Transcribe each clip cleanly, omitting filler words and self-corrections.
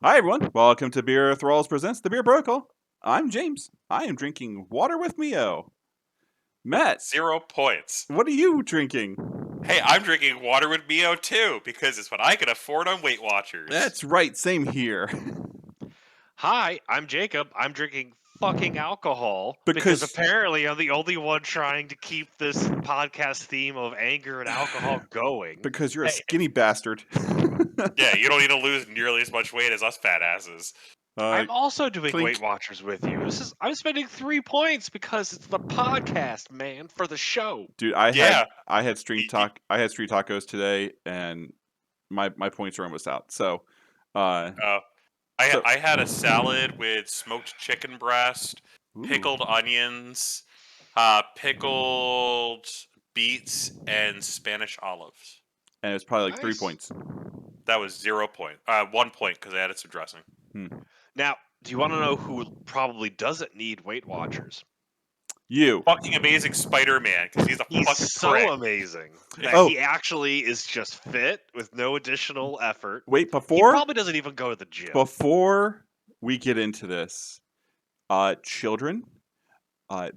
Hi everyone, welcome to BeerThralls presents the Beer Protocol. I'm James. I am drinking water with Mio. Matt, 0 points. what are you drinking? Hey, I'm drinking water with Mio too, because it's what I can afford on Weight Watchers. That's right, same here. Hi, I'm Jacob. I'm drinking fucking alcohol because Because apparently I'm the only one trying to keep this podcast theme of anger and alcohol going. you're a Hey. skinny bastard. Yeah, you don't need to lose nearly as much weight as us fat asses. I'm also doing clink. Weight Watchers with you. I'm spending 3 points because it's the podcast, man, for the show. Dude, Yeah. I had street tacos today, and my points are almost out. So, I had a salad with smoked chicken breast, pickled onions, pickled beets, and Spanish olives. And it's probably like 3 Nice. points. That was 0 point. 1 point because I added some dressing. Now, do you want to know who probably doesn't need Weight Watchers? You. Fucking Amazing Spider-Man, because he's a He's fucking so prick. amazing that Oh. he actually is just fit with no additional effort. Wait, He before probably doesn't even go to the gym. we get into this, children,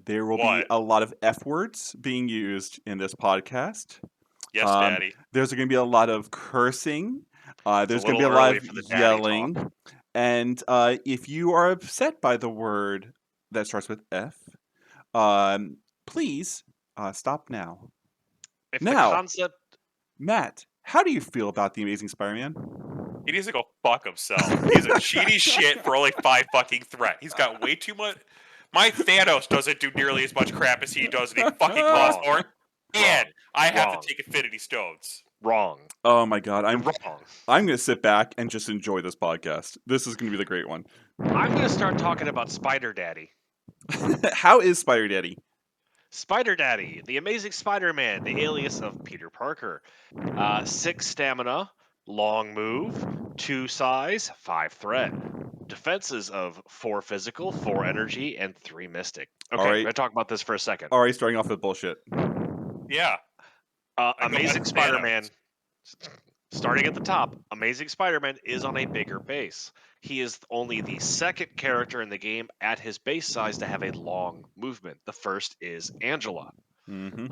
there will be What? a lot of F words being used in this podcast. Yes, Daddy. There's going to be a lot of cursing. There's going to be a little lot early of for the daddy yelling. And if you are upset by the word that starts with F, please stop now. If Now- the concept, Matt, how do you feel about the Amazing Spider-Man? He needs to go fuck himself. He's a cheaty shit for only 5 fucking threat. He's got way too much. My Thanos doesn't do nearly as much crap as he does, and he fucking calls Wrong. for it. And I have Wrong. to take Infinity Stones. wrong. Oh my god, You're I'm wrong. going to sit back and just enjoy this podcast. This is going to be the great one. I'm going to start talking about Spider Daddy. How is Spider Daddy? Spider Daddy, the Amazing Spider-Man, the alias of Peter Parker. 6 stamina, long move, 2 size, 5 threat. Defenses of 4 physical, 4 energy, and 3 mystic. Okay, All right. I'm going to talk about this for a second. Already starting off with bullshit. Yeah. I go Amazing back to Spider-Man, Thanos. starting at the top, Amazing Spider-Man is on a bigger base. He is only the second character in the game at his base size to have a long movement. The first is Angela. Mm-hmm.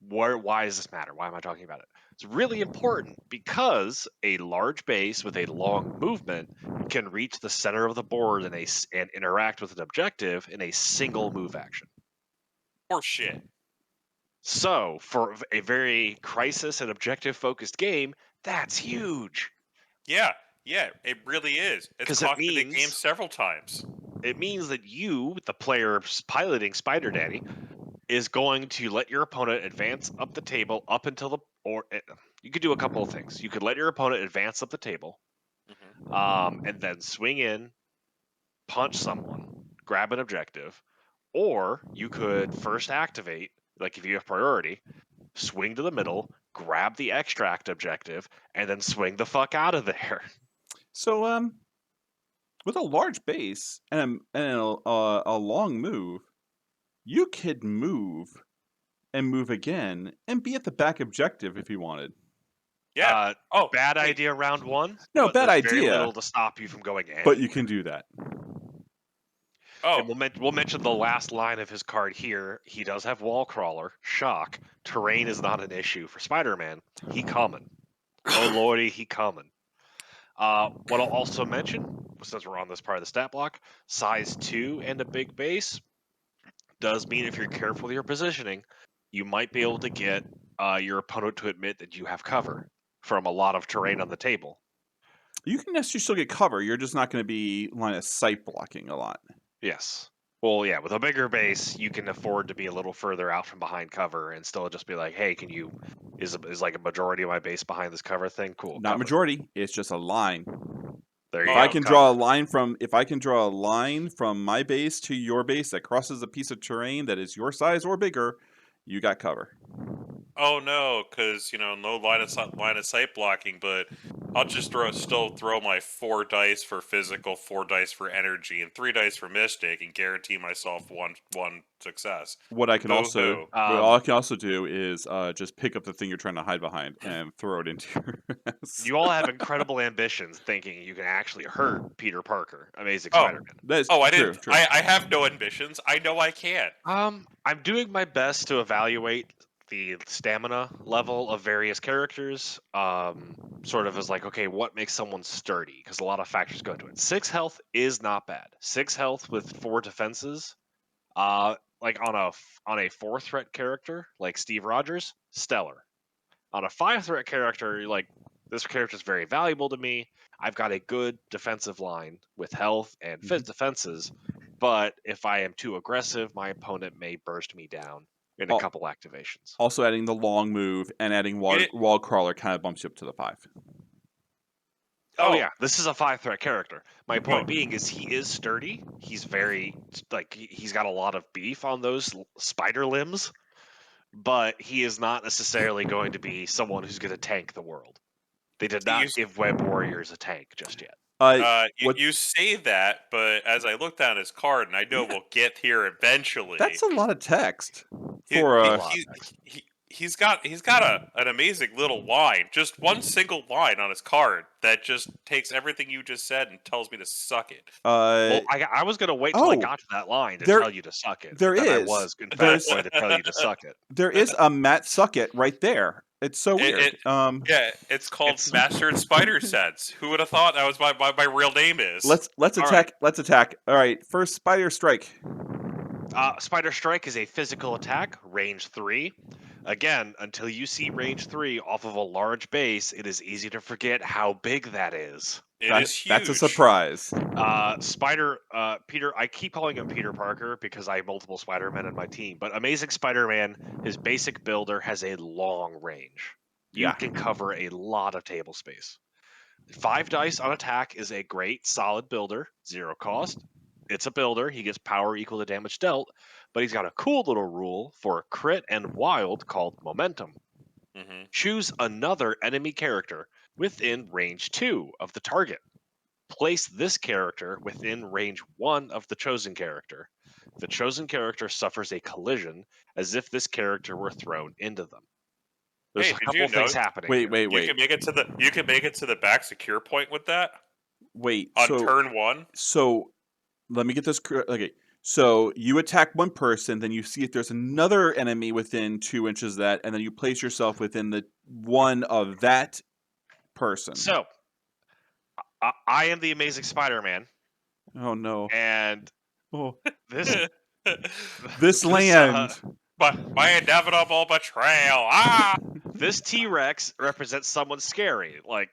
Why does this matter? Why am I talking about it? It's really important because a large base with a long movement can reach the center of the board and interact with an objective in a single move action. Or shit. So, for a very crisis and objective focused game, that's huge. Yeah, it really is. It's 'Cause it cost me the means- game several times. It means that you, the player piloting Spider Daddy, is going to let your opponent advance up the table up until you could do a couple of things. You could let your opponent advance up the table, and then swing in, punch someone, grab an objective, or you could first activate, like if you have priority, swing to the middle, grab the extract objective, and then swing the fuck out of there. So, with a large base and a long move, you could move and move again and be at the back objective if you wanted. Yeah. Bad hey, idea round 1. No, but bad there's very idea. little to stop you from going in. But you can do that. Oh, And we'll mention the last line of his card here. He does have wall crawler, shock. Terrain is not an issue for Spider-Man. He coming. Oh lordy, he coming. What I'll also mention, since we're on this part of the stat block, size 2 and a big base does mean if you're careful with your positioning, you might be able to get your opponent to admit that you have cover from a lot of terrain on the table. You can actually still get cover. You're just not going to be line of sight blocking a lot. Yes. Well, yeah, with a bigger base, you can afford to be a little further out from behind cover and still just be like, hey, is like a majority of my base behind this cover thing? Cool. Not cover. majority. It's just a line. There you If go. I can draw a line from my base to your base that crosses a piece of terrain that is your size or bigger, you got cover. oh no, because no line of sight blocking, but I'll just still throw my 4 dice for physical, 4 dice for energy, and 3 dice for mystic, and guarantee myself one success. What I can Boo also, hoo. what I can also do is just pick up the thing you're trying to hide behind and throw it into your ass. You all have incredible ambitions, thinking you can actually hurt Peter Parker, Amazing Oh, Spider-Man. That is I true. didn't. True. I have no ambitions. I know I can. I'm doing my best to evaluate the stamina level of various characters. Sort of as like, okay, what makes someone sturdy? Because a lot of factors go into it. 6 health is not bad. 6 health with 4 defenses. Like on a 4 threat character like Steve Rogers, stellar. On a 5 threat character, like this character is very valuable to me. I've got a good defensive line with health and fit defenses, but if I am too aggressive, my opponent may burst me down in a Al- couple activations. Also, adding the long move and adding You wall crawler kind of bumps you up to the 5. Oh, Oh. yeah, this is a 5 threat character. My point Oh. being is he is sturdy. He's very he's got a lot of beef on those spider limbs, but he is not necessarily going to be someone who's going to tank the world. They did You not give Web Warriors a tank just yet. What? you say that, but as I look down his card, and I know Yeah. we'll get here eventually. That's a lot of text he, for he, a. he, he, he's got an amazing little line, just one single line on his card that just takes everything you just said and tells me to suck it. Well, I was going to wait till I oh, got to that line to there- tell you to suck it. there but then I is. was, in There's- fact, going to tell you to suck it. There is a Matt Suckett right there. It's so weird. Yeah, it's called Mastered Spider Sense. Who would have thought that was my real name is? Let's attack. right. Let's attack. All right, first Spider Strike. Spider Strike is a physical attack, range 3. Again, until you see range 3 off of a large base, it is easy to forget how big that is. It is huge. That's a surprise. Peter, I keep calling him Peter Parker because I have multiple Spider-Men in my team, but Amazing Spider-Man, his basic builder has a long range. You can cover a lot of table space. 5 dice on attack is a great, solid builder, 0 cost. It's a builder. He gets power equal to damage dealt, but he's got a cool little rule for crit and wild called momentum. Mm-hmm. Choose another enemy character within range 2 of the target. Place this character within range 1 of the chosen character. The chosen character suffers a collision as if this character were thrown into them. There's a couple things happening. Wait, here. wait, You wait. can make it to the back secure point with that Wait. on So turn 1. so let me get this correct. Okay. So you attack one person, then you see if there's another enemy within 2 inches of that, and then you place yourself within the one of that person. So, I am the Amazing Spider-Man, Oh no. and Oh, this this land. My inevitable betrayal. Ah! this T-Rex represents someone scary, like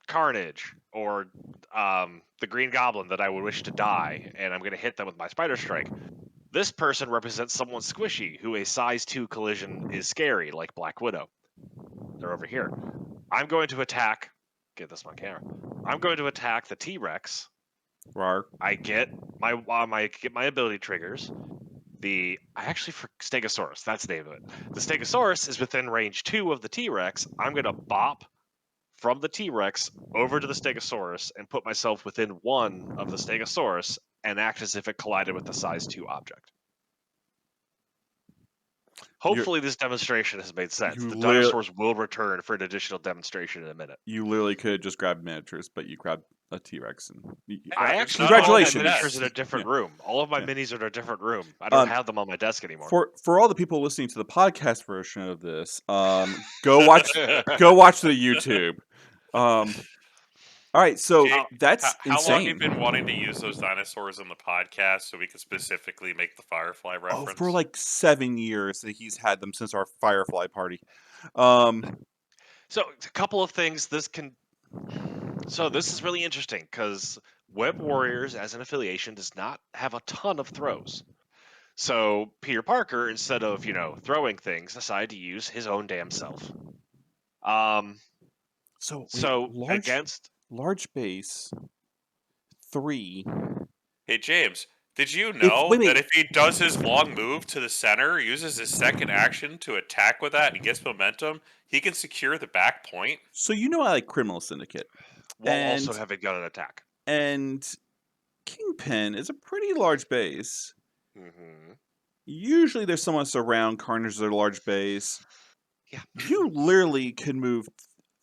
Carnage or the Green Goblin that I would wish to die, and I'm going to hit them with my Spider Strike. This person represents someone squishy, who a size 2 collision is scary, like Black Widow. They're over here. I'm going to attack. Get this on camera. I'm going to attack the T-Rex. Rar. I get my ability triggers. Stegosaurus, that's the name of it. The Stegosaurus is within range 2 of the T-Rex. I'm going to bop from the T-Rex over to the Stegosaurus and put myself within 1 of the Stegosaurus and act as if it collided with the size 2 object. Hopefully this demonstration has made sense. The dinosaurs will return for an additional demonstration in a minute. You literally could just grab miniatures, but you grabbed a T-Rex. I actually Congratulations. all my miniatures in a different room. All of my minis are in a different room. I don't have them on my desk anymore. For all the people listening to the podcast version of this, go watch the YouTube. All right, so Jake, that's how insane. long have you been wanting to use those dinosaurs in the podcast so we could specifically make the Firefly reference? Oh, for like 7 years that he's had them since our Firefly party. So a couple of things. This is really interesting because Web Warriors as an affiliation does not have a ton of throws. So Peter Parker, instead of throwing things, decided to use his own damn self. Against large base 3. Hey James, did you know wait. that if he does his long move to the center, uses his second action to attack with that and gets momentum, he can secure the back point? So I like Criminal Syndicate. while also And having done an attack. and Kingpin is a pretty large base. Mm-hmm. Usually there's someone else around. Carnage is a large base. Yeah. You literally can move.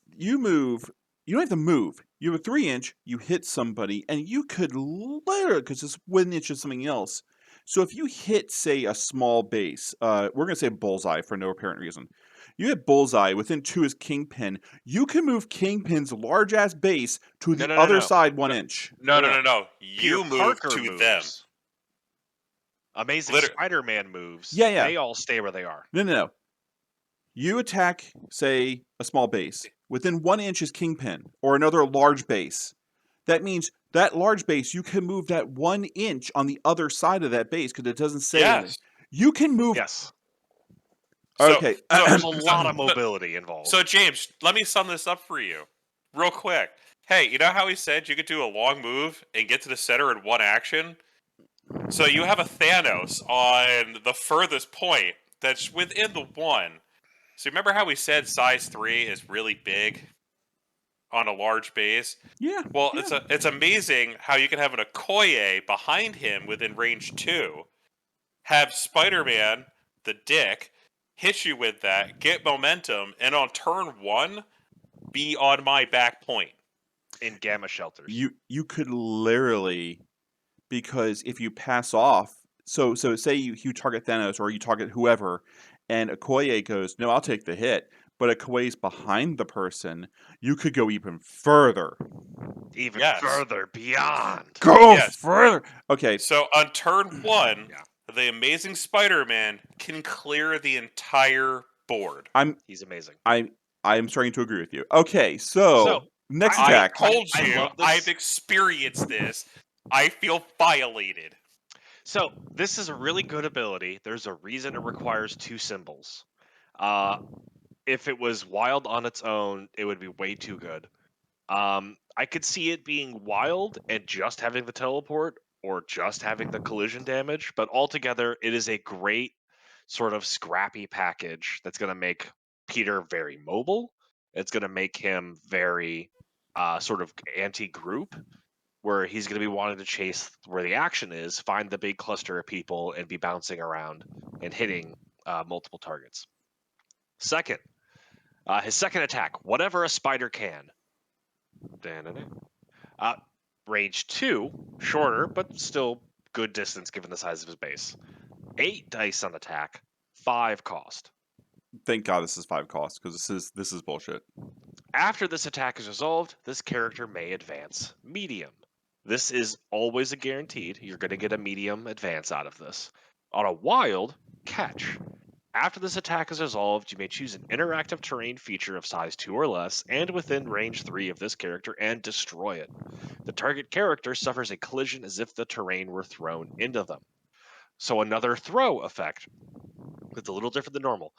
You move. You don't have to move. You have a 3-inch. You hit somebody, and you could literally, because it's 1 inch of something else. So if you hit, say, a small base, we're gonna say bullseye for no apparent reason. You hit bullseye within 2 is Kingpin. You can move Kingpin's large ass base to the No. other side 1 inch. No. Peter You move Parker to moves. them. Amazing Liter- Spider-Man moves. Yeah. They all stay where they are. No. You attack, say, a small base. Within 1 inch is Kingpin, or another large base. That means that large base, you can move that 1 inch on the other side of that base, because it doesn't say anything. Yes. You can move. Yes. Okay. There's a lot of mobility involved. So James, let me sum this up for you, real quick. Hey, you know how he said you could do a long move and get to the center in one action? So you have a Thanos on the furthest point that's within the one. So remember how we said size 3 is really big on a large base? Yeah. Well, yeah. it's amazing how you can have an Okoye behind him within range 2, have Spider-Man, the dick, hit you with that, get momentum, and on turn 1, be on my back point. in gamma shelters. You could literally, because if you pass off, so say you target Thanos or you target whoever, and Okoye goes, no, I'll take the hit, but Okoye's behind the person, you could go even further. Even Yes. further, beyond. Go Yes. further. Okay. So on turn 1, Yeah. the Amazing Spider-Man can clear the entire board. He's amazing. I'm starting to agree with you. Okay, so next I- attack. Told I you, love this. I've experienced this. I feel violated. So this is a really good ability. There's a reason it requires 2 symbols. If it was wild on its own, it would be way too good. I could see it being wild and just having the teleport or just having the collision damage, but altogether it is a great sort of scrappy package that's going to make Peter very mobile. It's going to make him very sort of anti-group, where he's going to be wanting to chase where the action is, find the big cluster of people, and be bouncing around and hitting multiple targets. Second, his second attack, whatever a spider can. Range 2, shorter, but still good distance given the size of his base. 8 dice on attack, 5 cost. Thank God this is 5 cost, because this is bullshit. After this attack is resolved, this character may advance medium. This is always a guaranteed. You're going to get a medium advance out of this. On a wild, catch. After this attack is resolved, you may choose an interactive terrain feature of size 2 or less and within range 3 of this character and destroy it. The target character suffers a collision as if the terrain were thrown into them. So another throw effect. It's a little different than normal.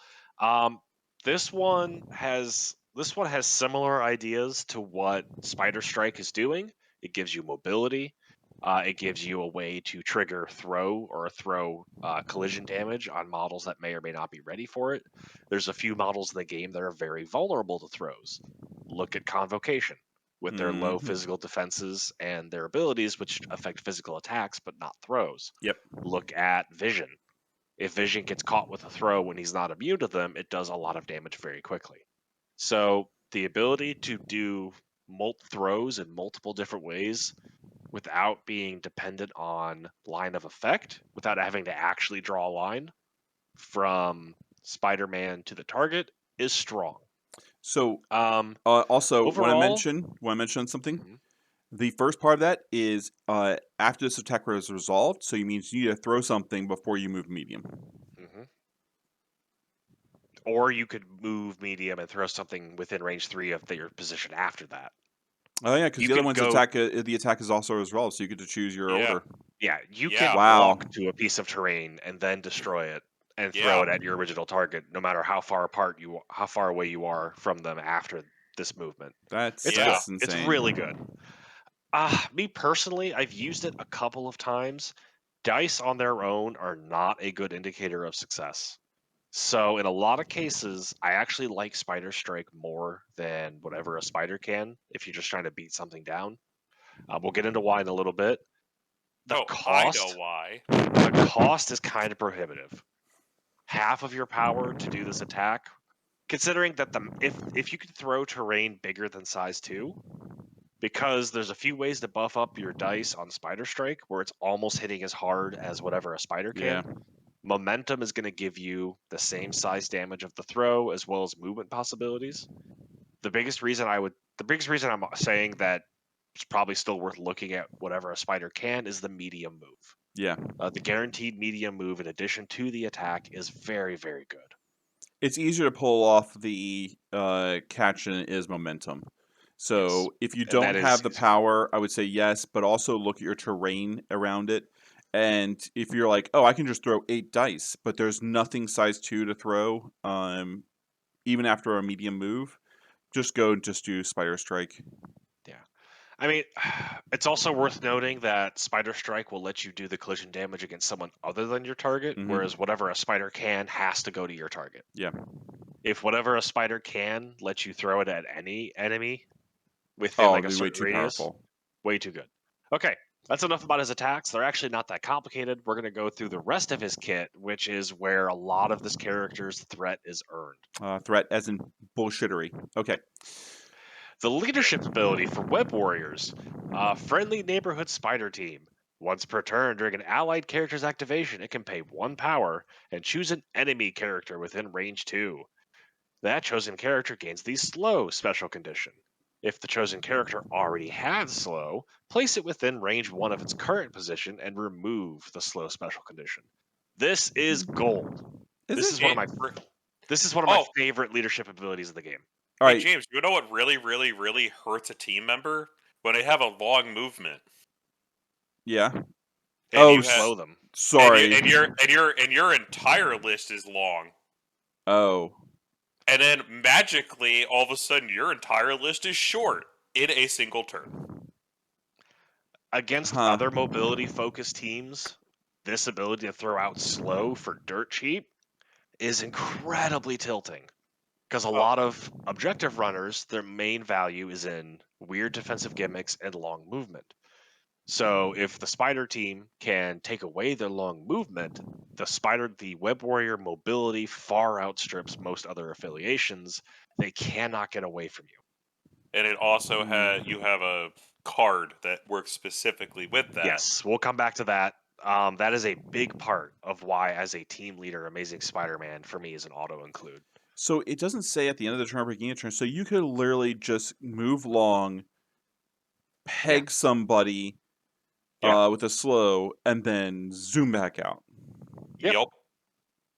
This one has similar ideas to what Spider Strike is doing. It gives you mobility. It gives you a way to trigger throw collision damage on models that may or may not be ready for it. There's a few models in the game that are very vulnerable to throws. Look at Convocation with their low Mhm. physical defenses and their abilities, which affect physical attacks but not throws. Yep. Look at Vision. If Vision gets caught with a throw when he's not immune to them, it does a lot of damage very quickly. So the ability to do throws in multiple different ways without being dependent on line of effect, without having to actually draw a line from Spider-Man to the target, is strong. So overall, also, want to mention something. Mhm. The first part of that is after this attack is resolved, so it means you need to throw something before you move medium. Mhm. Or you could move medium and throw something within range 3 of your position after that. Oh yeah, because You the other could one's go- attack, the attack is also resolved, so you get to choose your Yeah. order. Yeah, you Yeah. can Wow. walk to a piece of terrain and then destroy it and throw Yeah. it at your original target, no matter how far away you are from them after this movement. That's Yeah. insane. It's really good. Me personally, I've used it a couple of times. Dice on their own are not a good indicator of success. So in a lot of cases, I actually like Spider Strike more than whatever a spider can if you're just trying to beat something down. We'll get into why in a little bit. The Oh, I know cost, why. the cost is kind of prohibitive. Half of your power to do this attack, considering that if you could throw terrain bigger than size 2, because there's a few ways to buff up your dice on Spider Strike where it's almost hitting as hard as whatever a spider can. Yeah. Momentum is going to give you the same size damage of the throw as well as movement possibilities. The biggest reason I'm saying that it's probably still worth looking at whatever a spider can is the medium move. Yeah. The guaranteed medium move in addition to the attack is very, very good. It's easier to pull off the catch than it is momentum. So Yes. if you And that don't is have the easier. power, I would say yes, but also look at your terrain around it. And if you're like, oh, I can just throw 8 dice, but there's nothing size 2 to throw, even after a medium move, just go and just do Spider Strike. Yeah. I mean, it's also worth noting that Spider Strike will let you do the collision damage against someone other than your target, Mhm. whereas whatever a spider can has to go to your target. Yeah. If whatever a spider can lets you throw it at any enemy within Oh, like it'd a be way certain too radius, powerful. way too good. Okay, that's enough about his attacks. They're actually not that complicated. We're going to go through the rest of his kit, which is where a lot of this character's threat is earned. Threat as in bullshittery. Okay. The leadership ability for Web Warriors, friendly neighborhood spider team. Once per turn during an allied character's activation, it can pay 1 power and choose an enemy character within range 2. That chosen character gains the slow special condition. If the chosen character already has slow, place it within range 1 of its current position and remove the slow special condition. This is gold. Is This it? is one of my Oh, favorite leadership abilities of the game. All hey right. James, you know what really, really, really hurts a team member? When they have a long movement. Yeah. And Oh, you slow them. sorry. And your entire list is long. Oh. And then magically, all of a sudden, your entire list is short in a single turn. Against Huh. other mobility focused teams, this ability to throw out slow for dirt cheap is incredibly tilting. Because a Oh. lot of objective runners, their main value is in weird defensive gimmicks and long movement. So if the spider team can take away their long movement, the web warrior mobility far outstrips most other affiliations. They cannot get away from you. And it also you have a card that works specifically with that. Yes, we'll come back to that. That is a big part of why, as a team leader, Amazing Spider-Man for me is an auto include. So it doesn't say at the end of the turn or beginning of turn. So you could literally just move long, peg somebody Yeah. with a slow, and then zoom back out. Yep. Yep.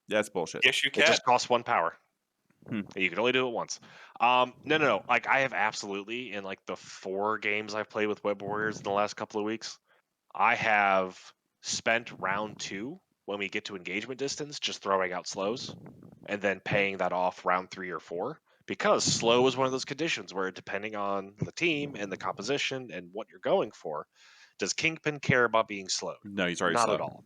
That's bullshit. Yes, you It can. just costs 1 power. Hmm. You can only do it once. No. Like I have absolutely in like the 4 games I've played with Web Warriors in the last couple of weeks, I have spent round 2 when we get to engagement distance just throwing out slows, and then paying that off round 3 or 4 because slow is one of those conditions where depending on the team and the composition and what you're going for, does Kingpin care about being slowed? No, he's already Not slow. at all.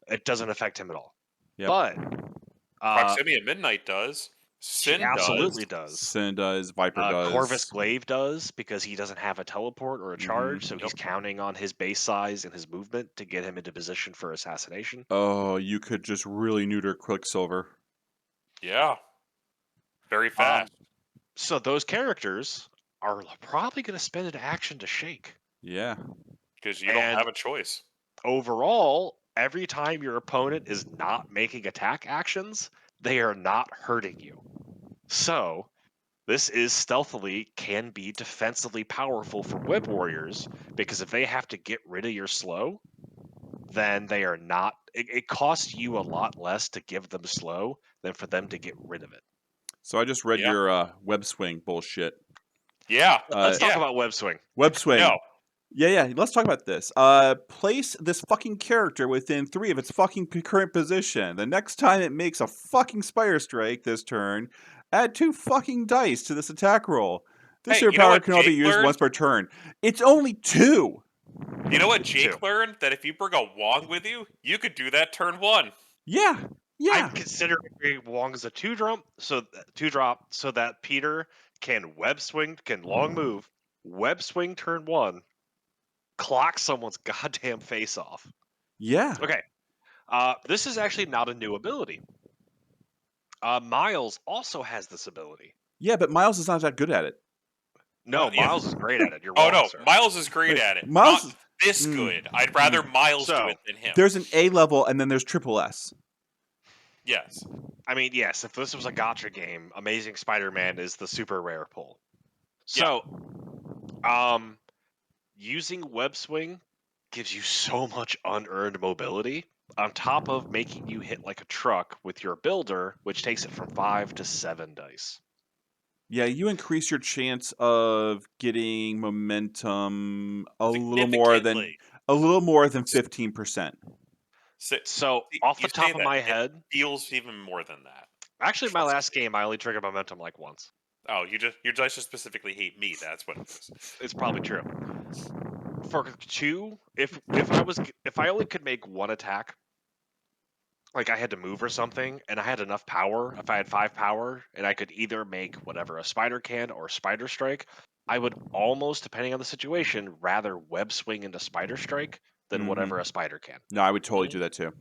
It doesn't affect him at all. Yep. But Proximity at Midnight does. she Sin absolutely does. does. Sin does. Viper does. Corvus Glaive does because he doesn't have a teleport or a charge, so he's Yep. counting on his base size and his movement to get him into position for assassination. Oh, you could just really neuter Quicksilver. Yeah. Very fast. So those characters are probably going to spend an action to shake. Yeah. Because you don't and- have a choice. Overall, every time your opponent is not making attack actions, they are not hurting you. So, this is stealthily can be defensively powerful for web warriors because if they have to get rid of your slow, then they are not. It costs you a lot less to give them slow than for them to get rid of it. So I just read Yeah. your web swing bullshit. Yeah. Let's talk yeah. about web swing. Web swing. No. Yeah. Let's talk about this. Place this fucking character within 3 of its fucking current position. The next time it makes a fucking Spider Strike this turn, add 2 fucking dice to this attack roll. This Hey, your you know power what can only be Jake used learned? once per turn. It's only 2. You know what Two. Jake learned? That if you bring a Wong with you, you could do that turn 1. Yeah. Yeah. considering it belongs as a 2-drop, so that Peter can long move, web swing turn 1, clock someone's goddamn face off. Yeah. Okay. This is actually not a new ability. Miles also has this ability. Yeah, but Miles is not that good at it. No, Yeah. Miles is great at it. You're Oh wrong, no, sir. Miles is great Wait, at it. Miles Not is- this good. I'd rather Miles do So, it than him. There's an A level and then there's triple S. Yes. I mean, yes, if this was a gacha game, Amazing Spider-Man is the super rare pull. Yeah. So, using web swing gives you so much unearned mobility on top of making you hit like a truck with your builder, which takes it from 5 to 7 dice. Yeah, you increase your chance of getting momentum a little more than Significantly. 15%. So, off You the say top of that, my it head, feels even more than that. actually, my Trust last me. game, I only triggered momentum like once. Oh, you just specifically hate me. That's what it is. It's probably true. For 2, if I only could make one attack, like I had to move or something, and I had enough power, if I had 5 power, and I could either make whatever a spider can or spider strike, I would almost, depending on the situation, rather web swing into spider strike than whatever a spider can. No, I would totally do that too.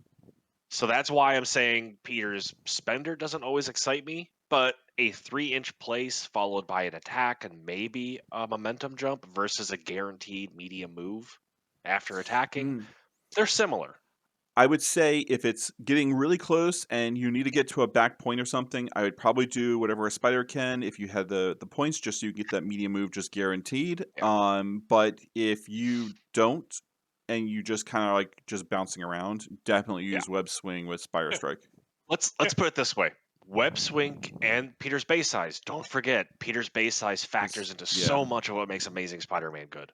So that's why I'm saying Peter's spender doesn't always excite me, but a 3-inch place followed by an attack and maybe a momentum jump versus a guaranteed medium move after attacking, they're similar. I would say if it's getting really close and you need to get to a back point or something, I would probably do whatever a spider can if you had the points, just so you get that medium move just guaranteed. Yeah. But if you don't and you just kind of like just bouncing around, definitely use web swing with spider Yeah. strike. Let's put it this way. Web swing and Peter's base size. Don't forget, Peter's base size factors into so much of what makes Amazing Spider-Man good.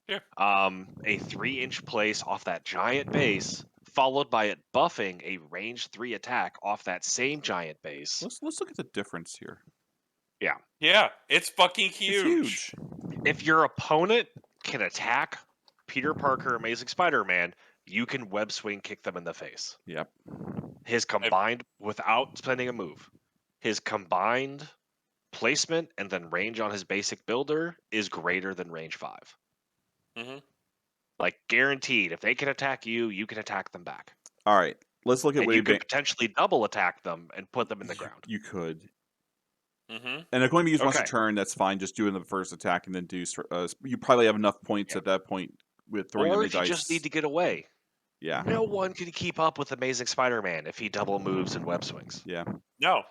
Yeah. A 3-inch place off that giant base, followed by it buffing a range 3 attack off that same giant base. Let's look at the difference here. Yeah, it's fucking It's huge. huge. If your opponent can attack Peter Parker, Amazing Spider-Man, you can web swing kick them in the face. Yep. His combined, without spending a move, his combined placement and then range on his basic builder is greater than range 5. Mhm. Like guaranteed, if they can attack you, you can attack them back. All right. Let's look at And you could potentially double attack them and put them in the ground. You could. Mhm. And if going to be used once a Okay. turn, that's fine. Just doing the first attack and then do. You probably have enough points at that point with throwing Or on the if you dice. just need to get away. Yeah. No one can keep up with Amazing Spider-Man if he double moves and web swings. Yeah. No.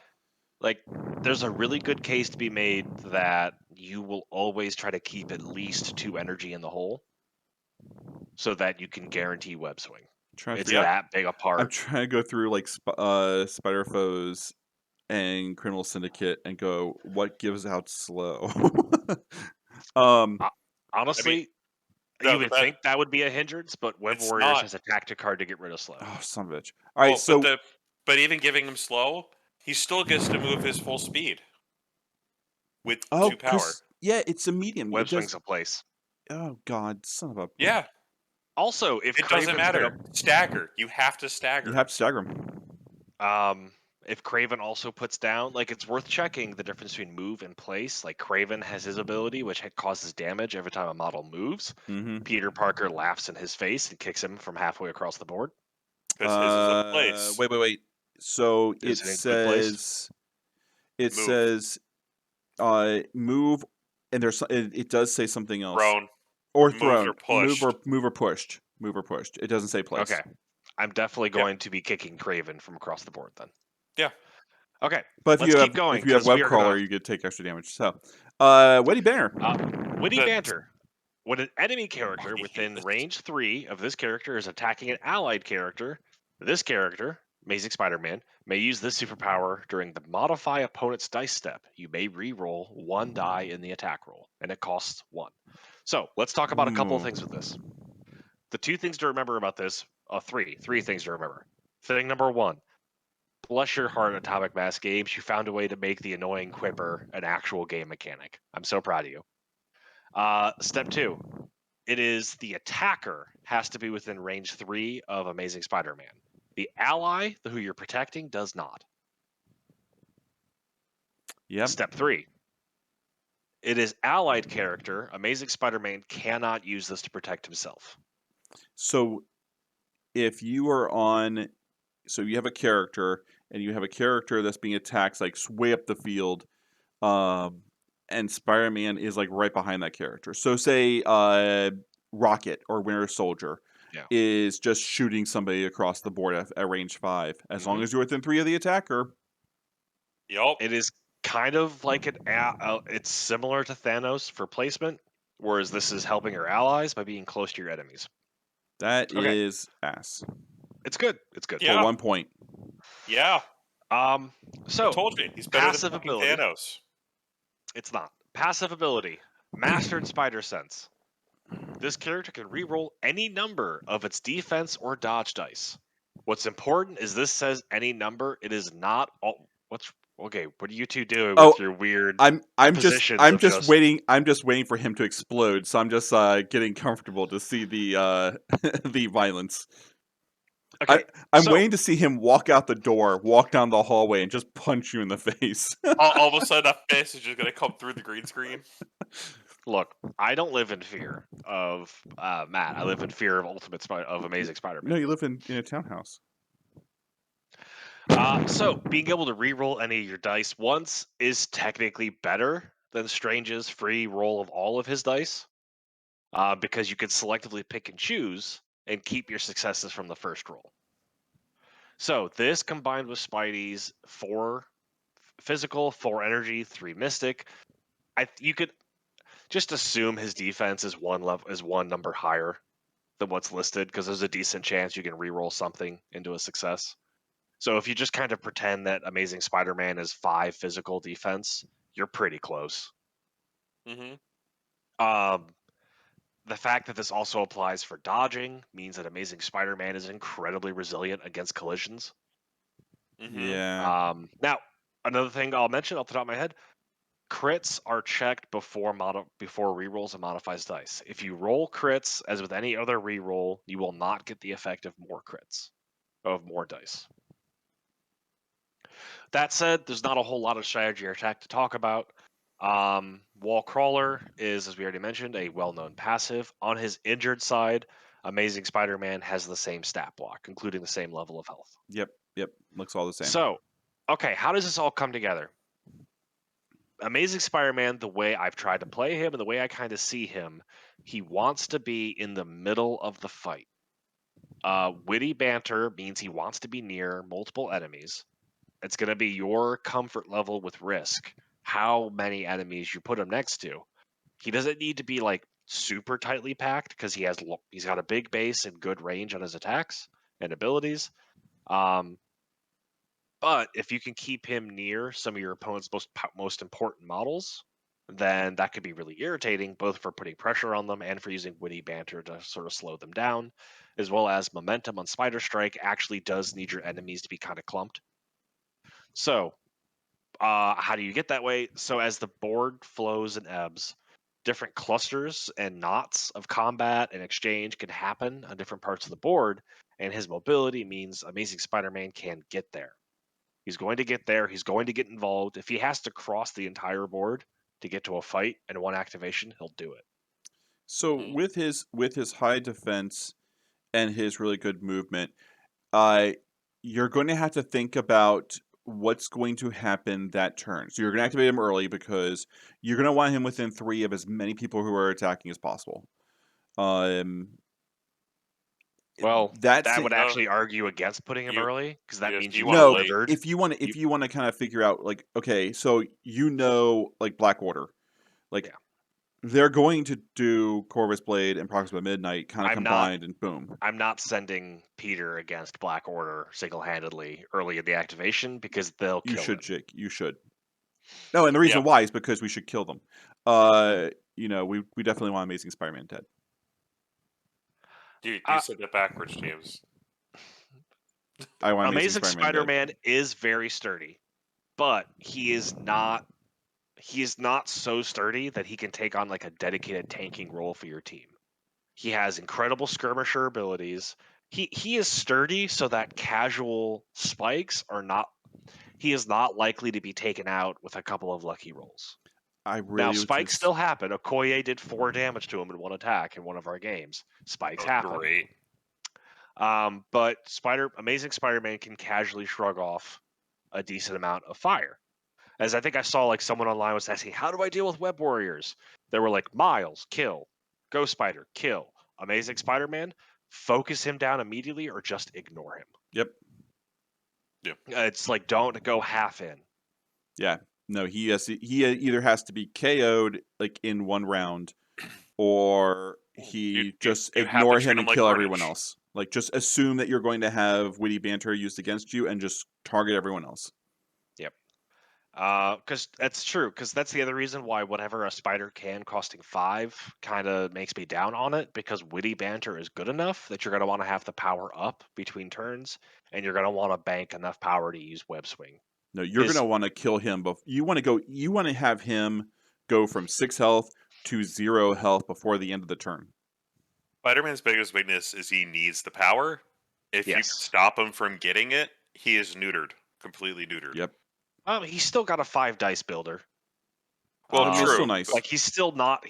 Like, there's a really good case to be made that you will always try to keep at least 2 energy in the hole so that you can guarantee web swing. It's that big a part. I'm trying to go through like Spider Foes and Criminal Syndicate and go, what gives out slow? Honestly, you would think that would be a hindrance, but Web It's Warriors not. has a tactic card to get rid of slow. Oh, son of a bitch. All right, Well, but even giving him slow, he still gets to move his full speed with 2 power. Yeah, it's a medium. Web swing's a place. Oh God, son of a. Yeah. Also, if It doesn't matter. Stagger. You have to stagger. You have to stagger him. If Craven also puts down, like, it's worth checking the difference between move and place. Like, Craven has his ability, which causes damage every time a model moves. Mm-hmm. Peter Parker laughs in his face and kicks him from halfway across the board. Because his is a place. Wait. So Is it in good place? says move, and it does say something else. Thrown. Or Moved thrown. or pushed. Move or pushed. Move or pushed. It doesn't say place. Okay. I'm definitely going to be kicking Craven from across the board then. Yeah. Okay. But let's keep going. If you have web crawler, you get take extra damage. So, witty banner. Witty banter. When an enemy character within range 3 of this character is attacking an allied character, this character, Amazing Spider-Man, may use this superpower during the modify opponent's dice step. You may re-roll 1 die in the attack roll, and it costs 1. So let's talk about a couple of things with this. The 2 things to remember about this, 3 things to remember. Thing number 1, bless your heart, Atomic Mass Games, you found a way to make the annoying Quipper an actual game mechanic. I'm so proud of you. Step 2, it is the attacker has to be within range 3 of Amazing Spider-Man. The ally, who you're protecting, does not. Yep. Step 3. It is allied character. Amazing Spider-Man cannot use this to protect himself. So if you are on, so you have a character and you have a character that's being attacked like way up the field, and Spider-Man is like right behind that character. So say Rocket or Winter Soldier Yeah. is just shooting somebody across the board at range 5. As long Mhm. as you're within 3 of the attacker, Yup. It is kind of like it's similar to Thanos for placement, whereas this is helping your allies by being close to your enemies. that Okay. is ass It's good. It's good. for Yeah. 1 point. Yeah. I So told you. He's better than passive fucking ability. Thanos. It's not. Passive ability. Mastered Spider Sense. This character can reroll any number of its defense or dodge dice. What's important is this says any number. It is not all. What's okay? What are you two doing Oh, with your weird I'm positions of just? waiting. I'm just waiting for him to explode. So I'm just getting comfortable to see the the violence. Okay, I'm so waiting to see him walk out the door, walk down the hallway, and just punch you in the face. All of a sudden, a fist is just gonna come through the green screen. look, I don't live in fear of Matt. I live in fear of Amazing No, Spider-Man. you live in a townhouse. So being able to re-roll any of your dice once is technically better than Strange's free roll of all of his dice, because you can selectively pick and choose and keep your successes from the first roll. So this combined with Spidey's 4 physical, 4 energy, 3 mystic, you could just assume his defense is one number higher than what's listed, because there's a decent chance you can re-roll something into a success. So if you just kind of pretend that Amazing Spider-Man is 5 physical defense, you're pretty close. Mm-hmm. The fact that this also applies for dodging means that Amazing Spider-Man is incredibly resilient against collisions. Mm-hmm. Yeah. Now, another thing I'll mention off the top of my head, crits are checked before rerolls and modifies dice. If you roll crits, as with any other reroll, you will not get the effect of more crits, of more dice. That said, there's not a whole lot of strategy or attack to talk about. Wall Crawler is, as we already mentioned, a well-known passive. On his injured side, Amazing Spider-Man has the same stat block, including the same level of health. Yep. Looks all the same. So, okay, how does this all come together? Amazing Spider-Man, the way I've tried to play him and the way I kind of see him, he wants to be in the middle of the fight. Witty banter means he wants to be near multiple enemies. It's going to be your comfort level with risk, how many enemies you put him next to. He doesn't need to be like super tightly packed because he's got a big base and good range on his attacks and abilities. But if you can keep him near some of your opponent's most important models, then that could be really irritating, both for putting pressure on them and for using witty banter to sort of slow them down, as well as momentum on Spider Strike actually does need your enemies to be kind of clumped. So, how do you get that way? So, as the board flows and ebbs, different clusters and knots of combat and exchange can happen on different parts of the board, and his mobility means Amazing Spider-Man can get there. He's going to get there. He's going to get involved. If he has to cross the entire board to get to a fight and one activation, he'll do it. So Mhm. with his high defense and his really good movement, you're going to have to think about what's going to happen that turn. So you're going to activate him early because you're going to want him within 3 of as many people who are attacking as possible. Um, Well, that's that it. would actually argue against putting him You- early because that yes, means you you want him No, late. delivered. if you want to kind of figure out like, okay, so like Black Order, like Yeah. they're going to do Corvus Blade and Proxima Midnight kind of I'm not combined and boom. I'm not sending Peter against Black Order single-handedly early in the activation because they'll You kill should, him. Jake. You should. No, and the reason Yeah. why is because we should kill them. You know, we definitely want Amazing Spider-Man dead. Dude, Uh, you said that backwards, James. I want Amazing Amazing Spider-Man dead. Spider-Man is very sturdy, but he is not so sturdy that he can take on like a dedicated tanking role for your team. He has incredible skirmisher abilities, he is sturdy, so that casual spikes are not. He is not likely to be taken out with a couple of lucky rolls. I Now, really would spikes just still happen. Okoye did 4 damage to him in one attack in one of our games. Spikes Oh, happen. great. But Amazing Spider-Man can casually shrug off a decent amount of fire. As I think I saw like someone online was asking, how do I deal with web warriors? They were like, Miles, kill. Ghost Spider, kill. Amazing Spider-Man, focus him down immediately or just ignore him. Yep. It's like, don't go half in. Yeah. No, he either has to be KO'd like in one round, or he just you have to ignore treat him him and like kill everyone Carnage. else. Like just assume that you're going to have witty banter used against you and just target everyone else. Yep. Because that's true. Because that's the other reason why whenever a spider can costing 5 kind of makes me down on it. Because witty banter is good enough that you're going to want to have the power up between turns, and you're going to want to bank enough power to use web swing. No, you're going to want to kill him, but you want to have him go from 6 health to 0 health before the end of the turn. Spider-Man's biggest weakness is he needs the power. If you can Yes. stop him from getting it, he is neutered. Completely neutered. Yep. He's still got a 5 dice builder. Well, It's true. still nice. Like he's still not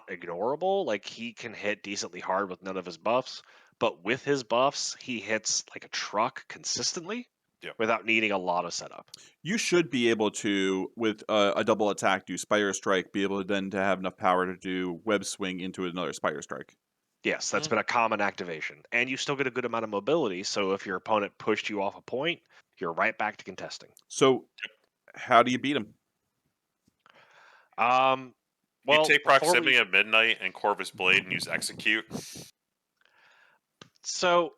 ignorable. Like he can hit decently hard with none of his buffs, but with his buffs, he hits like a truck consistently Yep. without needing a lot of setup. You should be able to, with a double attack, do Spire Strike, be able to then to have enough power to do Web Swing into another Spire Strike. Yes, that's been a common activation. And you still get a good amount of mobility, so if your opponent pushed you off a point, you're right back to contesting. So, how do you beat him? Well, you take before Proximity of Midnight and Corvus Blade and use Execute. So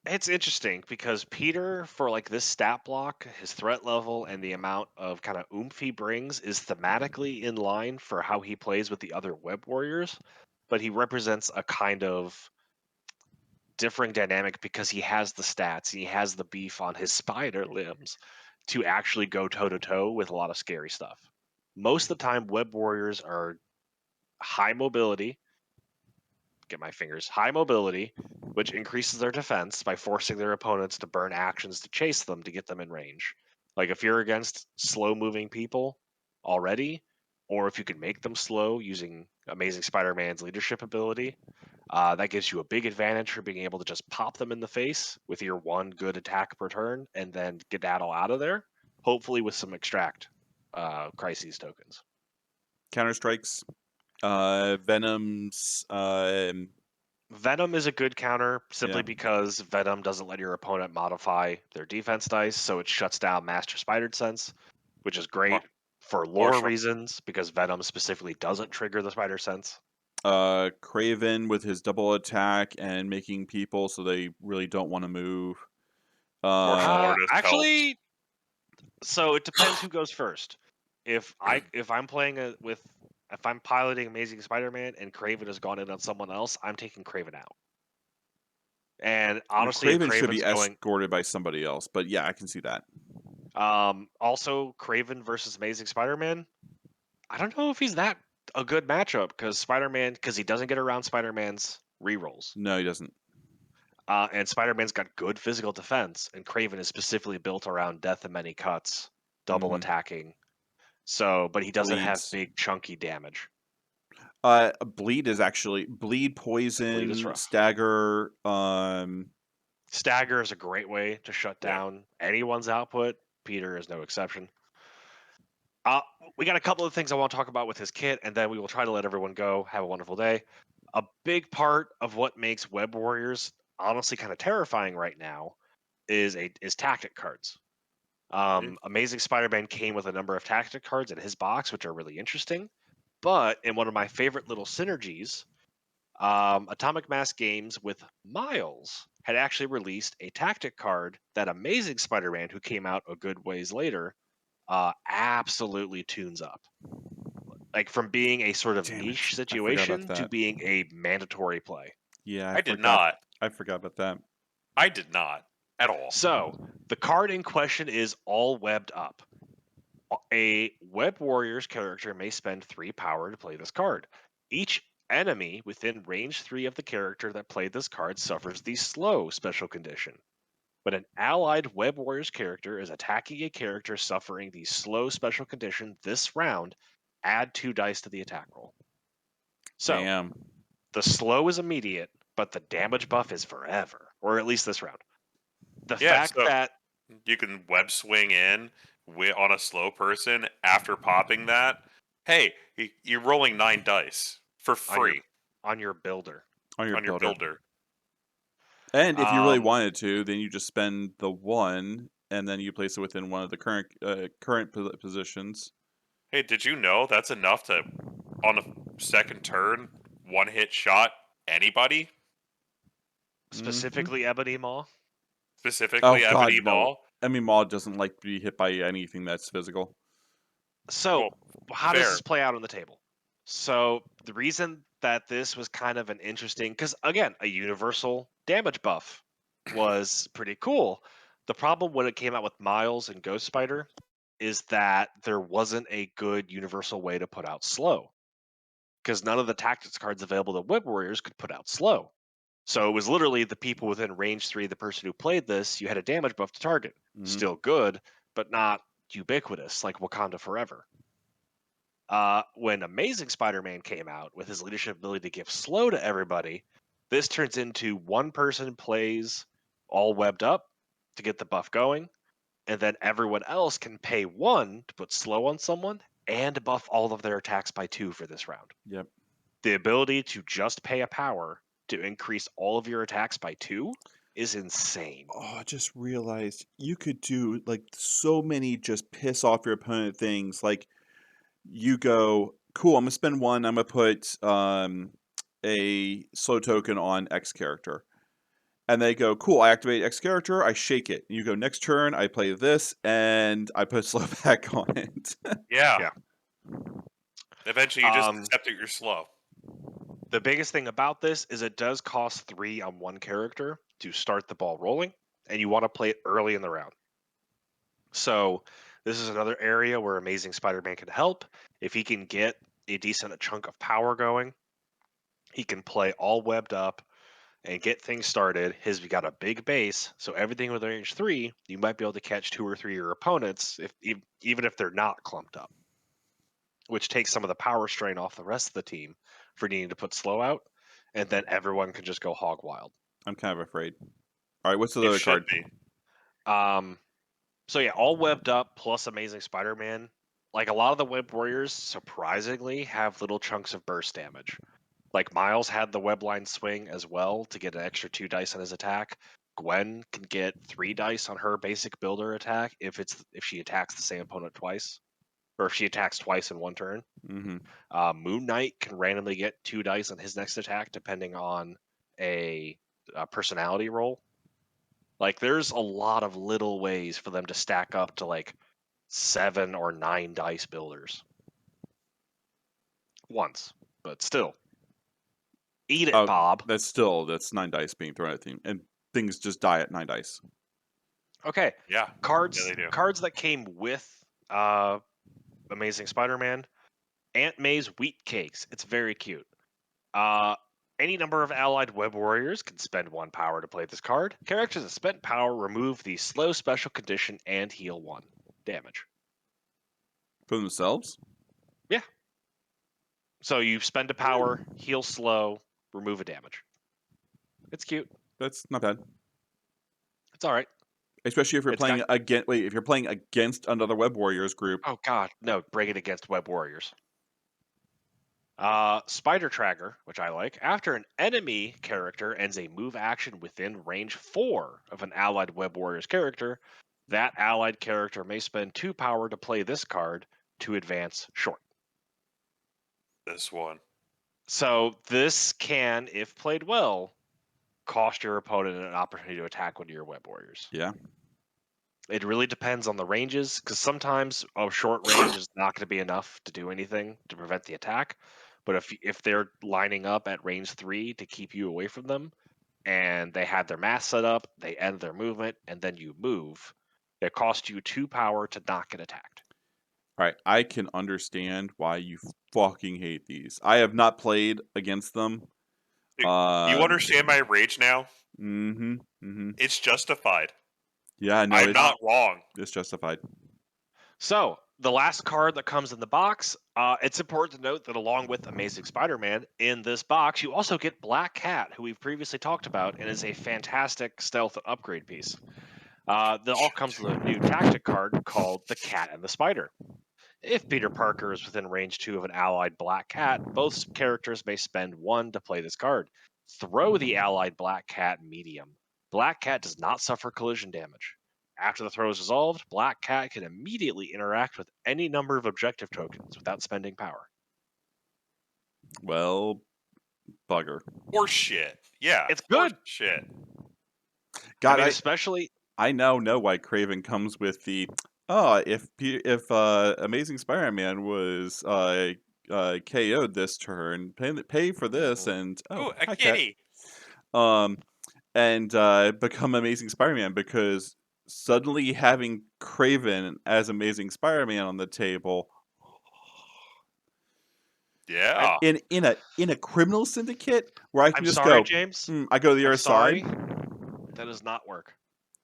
it's interesting because Peter, for like this stat block, his threat level and the amount of kind of oomph he brings is thematically in line for how he plays with the other web warriors, but he represents a kind of differing dynamic because he has the stats, he has the beef on his spider limbs to actually go toe to toe with a lot of scary stuff. Most of the time, web warriors are high mobility. Get my fingers. High mobility, which increases their defense by forcing their opponents to burn actions to chase them to get them in range. Like if you're against slow moving people already, or if you can make them slow using Amazing Spider-Man's leadership ability, that gives you a big advantage for being able to just pop them in the face with your one good attack per turn and then skedaddle out of there, hopefully with some extract crises tokens. Counter Strikes, Venoms. Venom is a good counter simply Yeah. because Venom doesn't let your opponent modify their defense dice, so it shuts down Master Spider Sense, which is great for lore reasons because Venom specifically doesn't trigger the Spider Sense. Craven with his double attack and making people so they really don't want to move. Actually, so it depends who goes first. If I'm piloting Amazing Spider-Man and Craven has gone in on someone else, I'm taking Craven out. And honestly, Craven should be Craven's escorted by somebody else, but yeah, I can see that. Also, Craven versus Amazing Spider-Man. I don't know if he's that a good matchup because he doesn't get around Spider-Man's rerolls. No, he doesn't. And Spider-Man's got good physical defense, and Craven is specifically built around death and many cuts, double attacking. So, but he doesn't have big chunky damage. Bleed is actually poison, Bleed is rough. stagger. Stagger is a great way to shut down anyone's output. Peter is no exception. We got a couple of things I want to talk about with his kit, and then we will try to let everyone go. Have a wonderful day. A big part of what makes Web Warriors honestly kind of terrifying right now is tactic cards. Amazing Spider-Man came with a number of tactic cards in his box, which are really interesting. But in one of my favorite little synergies, Atomic Mass Games with Miles had actually released a tactic card that Amazing Spider-Man, who came out a good ways later, absolutely tunes up. Like from being a sort of niche situation to being a mandatory play. Yeah, I did not. I forgot about that. I did not at all. So the card in question is all webbed up. A Web Warriors character may spend 3 power to play this card. Each enemy within range 3 of the character that played this card suffers the slow special condition. When an allied Web Warriors character is attacking a character suffering the slow special condition this round, add 2 dice to the attack roll. So, Damn. the slow is immediate, but the damage buff is forever, or at least this round. The Yeah, fact so that you can web swing in on a slow person after popping that. Hey, you're rolling 9 dice for on your free on your builder, On your on your builder. builder. And if you really um, wanted to, then you just spend the 1, and then you place it within one of the current positions. Hey, did you know that's enough to, on a second turn, one hit shot anybody? Mhm. specifically Ebony Maw. Oh Specifically god, Ebony no. Maw? I mean, Maud doesn't like to be hit by anything that's physical. So, Well, how does fair. this play out on the table? So, the reason that this was kind of an interesting, because again, a universal damage buff was pretty cool. The problem when it came out with Miles and Ghost Spider is that there wasn't a good universal way to put out slow, because none of the tactics cards available to Web Warriors could put out slow. So it was literally the people within range 3, the person who played this, you had a damage buff to target. Mhm. Still good, but not ubiquitous like Wakanda Forever. When Amazing Spider-Man came out with his leadership ability to give slow to everybody, this turns into one person plays all webbed up to get the buff going, and then everyone else can pay 1 to put slow on someone and buff all of their attacks by 2 for this round. Yep. The ability to just pay a power to increase all of your attacks by 2 is insane. Oh, I just realized you could do like so many just piss off your opponent things. Like you go, cool, I'm gonna spend 1, I'm gonna put a slow token on X character. And they go, cool, I activate X character, I shake it. You go, next turn, I play this, and I put slow back on it. Yeah. Yeah. Eventually, you just Um, accept that you're slow. The biggest thing about this is it does cost 3 on one character to start the ball rolling, and you want to play it early in the round. So this is another area where Amazing Spider-Man can help. If he can get a decent chunk of power going, he can play all webbed up and get things started. His we got a big base, so everything with range 3, you might be able to catch 2 or 3 of your opponents if even if they're not clumped up, which takes some of the power strain off the rest of the team for needing to put slow out, and then everyone can just go hog wild. I'm kind of afraid. All right, what's the It other should card? be. So yeah, all webbed up plus Amazing Spider-Man. Like a lot of the Web Warriors, surprisingly, have little chunks of burst damage. Like Miles had the webline swing as well to get an extra 2 dice on his attack. Gwen can get 3 dice on her basic builder attack if she attacks the same opponent twice, or if she attacks twice in one turn. Mm-hmm. Moon Knight can randomly get 2 dice on his next attack depending on a personality roll. Like there's a lot of little ways for them to stack up to like 7 or 9 dice builders once, but still. Eat it, Oh, Bob. that's 9 dice being thrown at the team, and things just die at 9 dice. Okay, Yeah. cards they do. cards that came with Amazing Spider-Man. Aunt May's Wheat Cakes. It's very cute. Any number of allied Web Warriors can spend 1 power to play this card. Characters that spent power remove the slow special condition and heal 1 damage. For themselves? Yeah. So you spend a power, heal slow, remove a damage. It's cute. That's not bad. It's all right. Especially if you're It's got if you're playing against another Web Warriors group. Oh god, no, bring it against Web Warriors. Spider Tracker, which I like. After an enemy character ends a move action within range 4 of an allied Web Warriors character, that allied character may spend 2 power to play this card to advance short. This one. So this can, if played well, cost your opponent an opportunity to attack one of your Web Warriors. Yeah. It really depends on the ranges, because sometimes a short range is not going to be enough to do anything to prevent the attack. But if they're lining up at range 3 to keep you away from them, and they had their mass set up, they end their movement, and then you move, it costs you 2 power to not get attacked. All right, I can understand why you fucking hate these. I have not played against them. You Um, understand my rage now? mm-hmm. It's justified. Yeah, no, I'm not wrong. it's justified. So the last card that comes in the box, it's important to note that along with Amazing Spider-Man, in this box you also get Black Cat, who we've previously talked about, and is a fantastic stealth and upgrade piece. That all comes with a new tactic card called the Cat and the Spider. If Peter Parker is within range 2 of an allied Black Cat, both characters may spend 1 to play this card. Throw the allied Black Cat medium. Black Cat does not suffer collision damage. After the throw is resolved, Black Cat can immediately interact with any number of objective tokens without spending power. Well, bugger. Horse shit. Yeah. It's good. Shit. God, Especially I now know why Craven comes with the if Amazing Spider-Man was KO'd this turn, pay for this and Ooh, a hi cat. kitty. And become Amazing Spider-Man because suddenly having Craven as Amazing Spider-Man on the table Yeah. in a criminal syndicate where I can I'm just sorry, go, James. I go to the I'm other sorry. side. That does not work.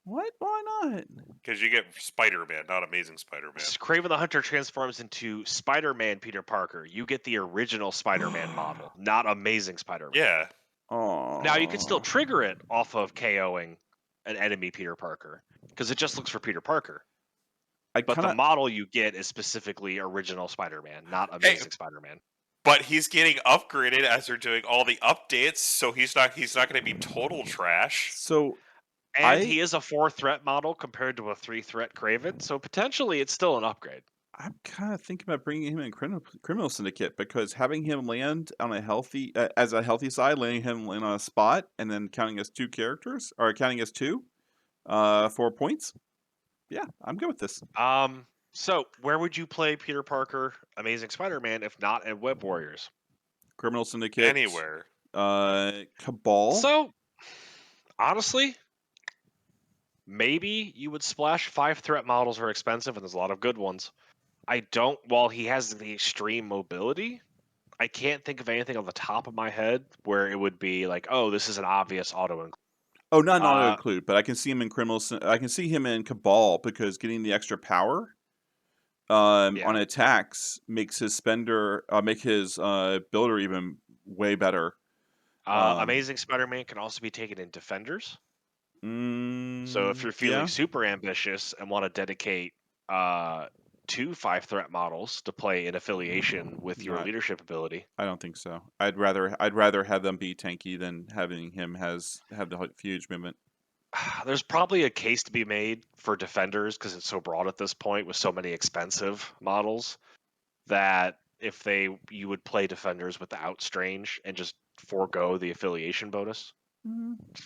What? Why not? Because you get Spider-Man, not Amazing Spider-Man. Craven the Hunter transforms into Spider-Man Peter Parker. You get the original Spider-Man model, not Amazing Spider-Man. Yeah. Oh. Now you can still trigger it off of KOing an enemy Peter Parker because it just looks for Peter Parker. But the model you get is specifically original Spider-Man, not Amazing Spider-Man. But he's getting upgraded as they're doing all the updates, so he's not going to be total trash. So And he is a 4-threat model compared to a 3-threat Craven, so potentially it's still an upgrade. I'm kind of thinking about bringing him in criminal syndicate because having him land on a healthy as a healthy side, letting him land on a spot, and then counting as 2 characters or counting as 2 4 points. Yeah, I'm good with this. So where would you play Peter Parker, Amazing Spider-Man, if not at Web Warriors? Criminal syndicate. Anywhere. Cabal. So honestly, maybe you would splash 5-threat models are expensive, and there's a lot of good ones. While he has the extreme mobility, I can't think of anything on the top of my head where it would be like, oh, this is an obvious auto include. Oh, not an auto include, but I can see him in I can see him in Cabal because getting the extra power on attacks makes his make his builder even way better. Amazing Spider-Man can also be taken in Defenders. So if you're feeling super ambitious and want to dedicate 2 5-threat models to play in affiliation with your leadership ability, I don't think so. I'd rather have them be tanky than having him have the huge movement. There's probably a case to be made for Defenders because it's so broad at this point with so many expensive models that if you would play Defenders without Strange and just forego the affiliation bonus.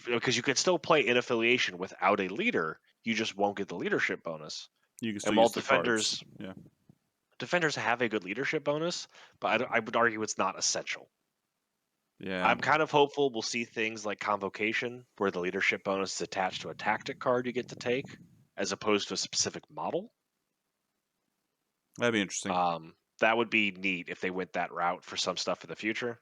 Because you could still play in affiliation without a leader, you just won't get the leadership bonus. You can still use the cards. Yeah. Defenders have a good leadership bonus, but I would argue it's not essential. Yeah. I'm kind of hopeful we'll see things like Convocation, where the leadership bonus is attached to a tactic card you get to take, as opposed to a specific model. That'd be interesting. That would be neat if they went that route for some stuff in the future.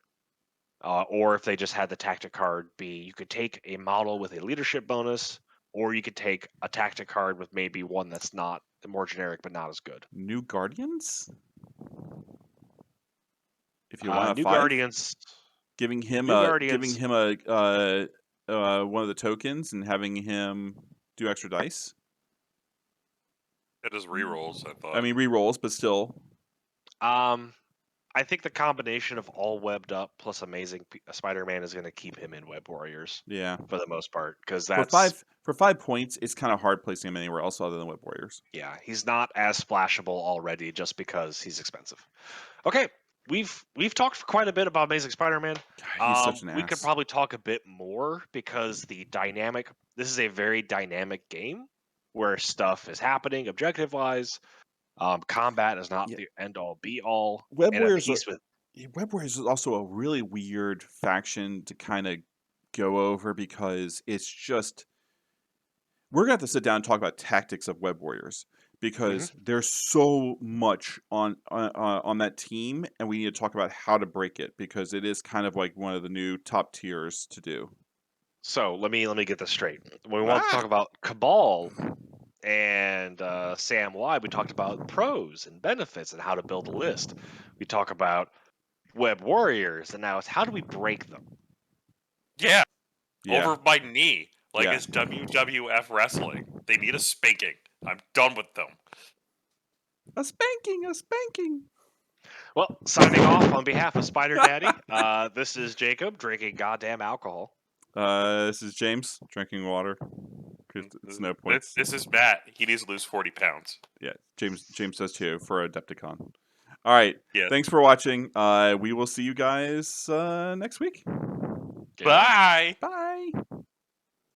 Or if they just had the tactic card be, you could take a model with a leadership bonus, or you could take a tactic card with maybe one that's not more generic but not as good. New Guardians? If you want New 5? Guardians, giving him New a Guardians, one of the tokens and having him do extra dice. It is rerolls, I thought. I mean rerolls, but still. I think the combination of all webbed up plus Amazing Spider-Man is going to keep him in Web Warriors. Yeah, for the most part, because that's for 5 points. It's kind of hard placing him anywhere else other than Web Warriors. Yeah, he's not as splashable already just because he's expensive. Okay, we've talked for quite a bit about Amazing Spider-Man. He's such an ass. We could probably talk a bit more because this is a very dynamic game where stuff is happening objective-wise. Combat is not the end-all be-all. Web Warriors is also a really weird faction to kind of go over because it's just we're going to have to sit down and talk about tactics of Web Warriors because there's so much on that team, and we need to talk about how to break it because it is kind of like one of the new top tiers to do. So let me get this straight. When we want to Ah! talk about Cabal and Sam Y, we talked about pros and benefits and how to build a list. We talk about Web Warriors, and now it's how do we break them? Yeah, Yeah. over my knee, like Yeah. it's WWF wrestling. They need a spanking. I'm done with them. A spanking, a spanking. Well, signing off on behalf of Spider Daddy, this is Jacob drinking goddamn alcohol. This is James drinking water. It's no points. This is Matt. He needs to lose 40 pounds. Yeah, James does too for Adepticon. All right. Yeah. Thanks for watching. We will see you guys next week. Yeah. Bye. Bye.